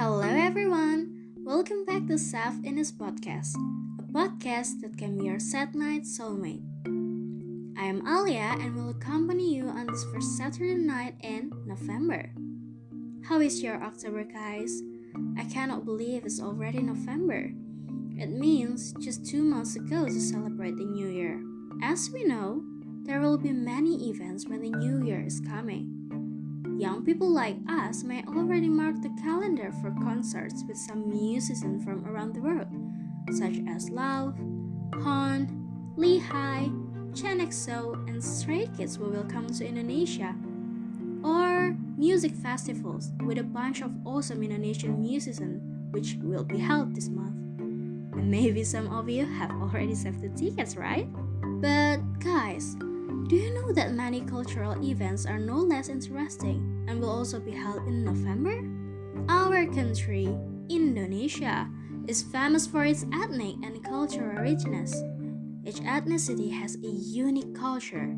Hello, everyone. Welcome back to SEF Indisc Podcast, a podcast that can be your sad night soulmate. I am Alya and will accompany you on this first Saturday night in November. How is your October, guys? I cannot believe it's already November. It means just 2 months ago to celebrate the New Year. As we know, there will be many events when the New Year is coming. Young people like us may already mark the calendar for concerts with some musicians from around the world, such as Lauv, Honne, Chen-EXO, and Stray Kids who will come to Indonesia. Or music festivals with a bunch of awesome Indonesian musicians which will be held this month. And maybe some of you have already saved the tickets, right? But guys, do you know that many cultural events are no less interesting and will also be held in November? Our country, Indonesia, is famous for its ethnic and cultural richness. Each ethnicity has a unique culture,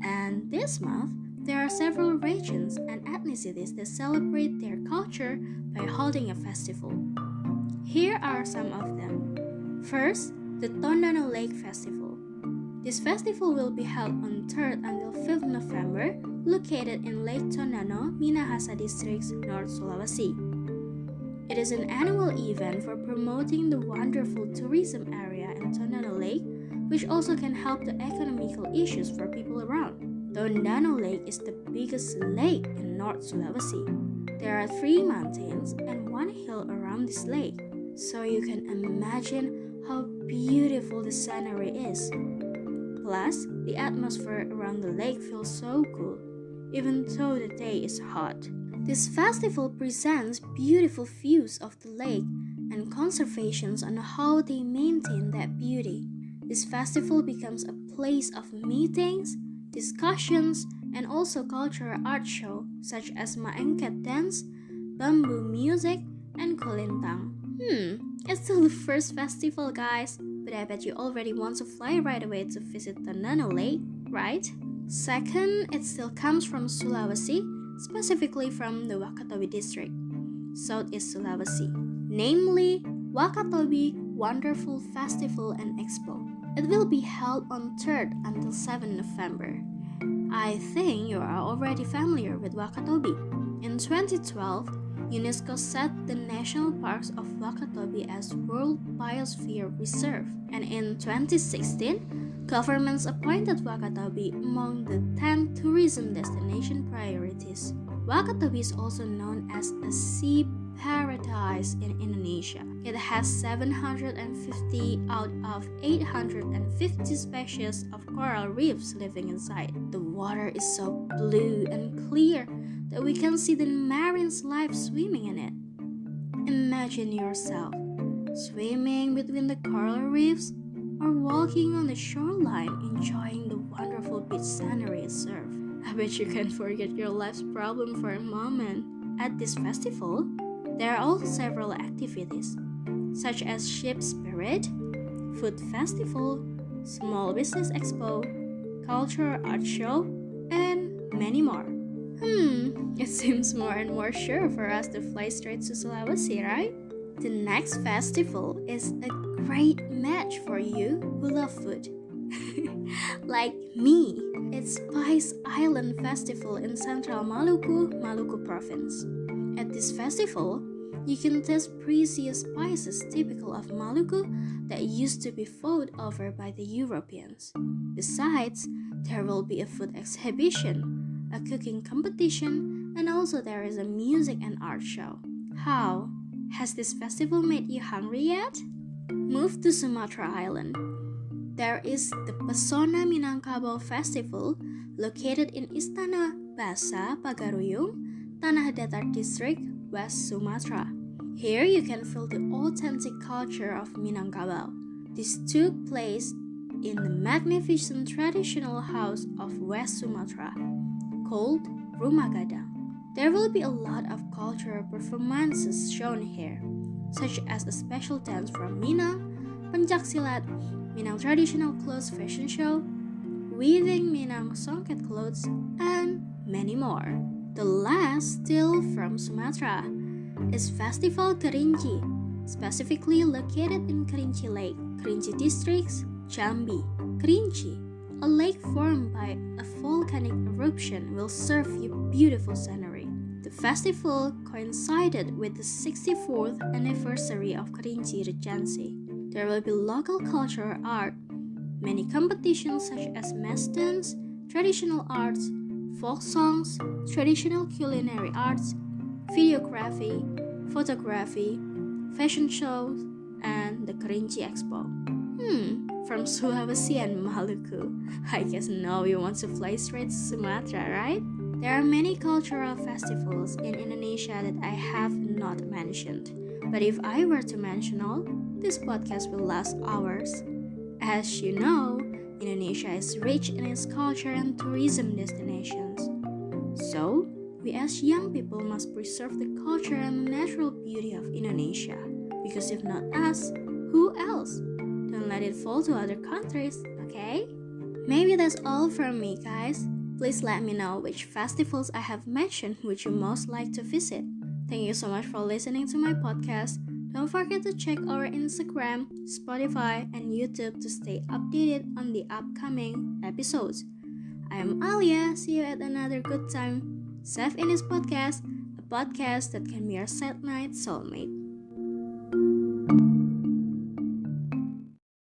and this month, there are several regions and ethnicities that celebrate their culture by holding a festival. Here are some of them. First, the Tondano Lake Festival. This festival will be held on 3rd until 5th November, located in Lake Tondano, Minahasa District, North Sulawesi. It is an annual event for promoting the wonderful tourism area in Tondano Lake, which also can help the economical issues for people around. Tondano Lake is the biggest lake in North Sulawesi. There are 3 mountains and 1 hill around this lake, so you can imagine how beautiful the scenery is. Plus, the atmosphere around the lake feels so cool, even though the day is hot. This festival presents beautiful views of the lake and conservations on how they maintain that beauty. This festival becomes a place of meetings, discussions, and also cultural art show such as maengket dance, bamboo music, and kulintang. It's still the first festival, guys, but I bet you already want to fly right away to visit Tondano Lake, right? Second, it still comes from Sulawesi, specifically from the Wakatobi district, Southeast Sulawesi, namely Wakatobi Wonderful Festival and Expo. It will be held on 3rd until 7th November. I think you are already familiar with Wakatobi. In 2012, UNESCO set the national parks of Wakatobi as World Biosphere Reserve, and in 2016, governments appointed Wakatobi among the 10 tourism destination priorities. Wakatobi is also known as a sea paradise in Indonesia. It has 750 out of 850 species of coral reefs living inside. The water is so blue and clear that we can see the marine life swimming in it. Imagine yourself swimming between the coral reefs or walking on the shoreline enjoying the wonderful beach scenery it serves. I bet you can forget your life's problem for a moment. At this festival, there are also several activities, such as Ship Spirit, Food Festival, Small Business Expo, Cultural Art Show, and many more. It seems more and more sure for us to fly straight to Sulawesi, right? The next festival is a great match for you who love food. Like me, it's Spice Island Festival in Central Maluku, Maluku Province. At this festival, you can taste precious spices typical of Maluku that used to be fought over by the Europeans. Besides, there will be a food exhibition, a cooking competition, and also there is a music and art show. How? Has this festival made you hungry yet? Move to Sumatra Island. There is the Pesona Minangkabau Festival located in Istana Basa Pagaruyung, Tanah Datar District, West Sumatra. Here you can feel the authentic culture of Minangkabau. This took place in the magnificent traditional house of West Sumatra, called Rumah Gadang. There will be a lot of cultural performances shown here, such as a special dance from Minang, pencaksilat, Minang traditional clothes fashion show, weaving Minang songket clothes, and many more. The last still from Sumatra. is Festival Kerinci, specifically located in Kerinci Lake, Kerinci Districts, Jambi. Kerinci, a lake formed by a volcanic eruption, will serve you beautiful scenery. The festival coincided with the 64th anniversary of Kerinci Regency. There will be local cultural art, many competitions such as mass dance, traditional arts, folk songs, traditional culinary arts, videography, photography, fashion shows, and the Kerinci Expo. From Sulawesi and Maluku. I guess now you want to fly straight to Sumatra, right? There are many cultural festivals in Indonesia that I have not mentioned. But if I were to mention all, this podcast will last hours. As you know, Indonesia is rich in its culture and tourism destinations. So, we as young people must preserve the culture and the natural beauty of Indonesia. Because if not us, who else? Don't let it fall to other countries, okay? Maybe that's all from me, guys. Please let me know which festivals I have mentioned would you most like to visit. Thank you so much for listening to my podcast. Don't forget to check our Instagram, Spotify, and YouTube to stay updated on the upcoming episodes. I am Alya. See you at another good time. SEF Indisc Podcast, a podcast that can be your sad night soulmate.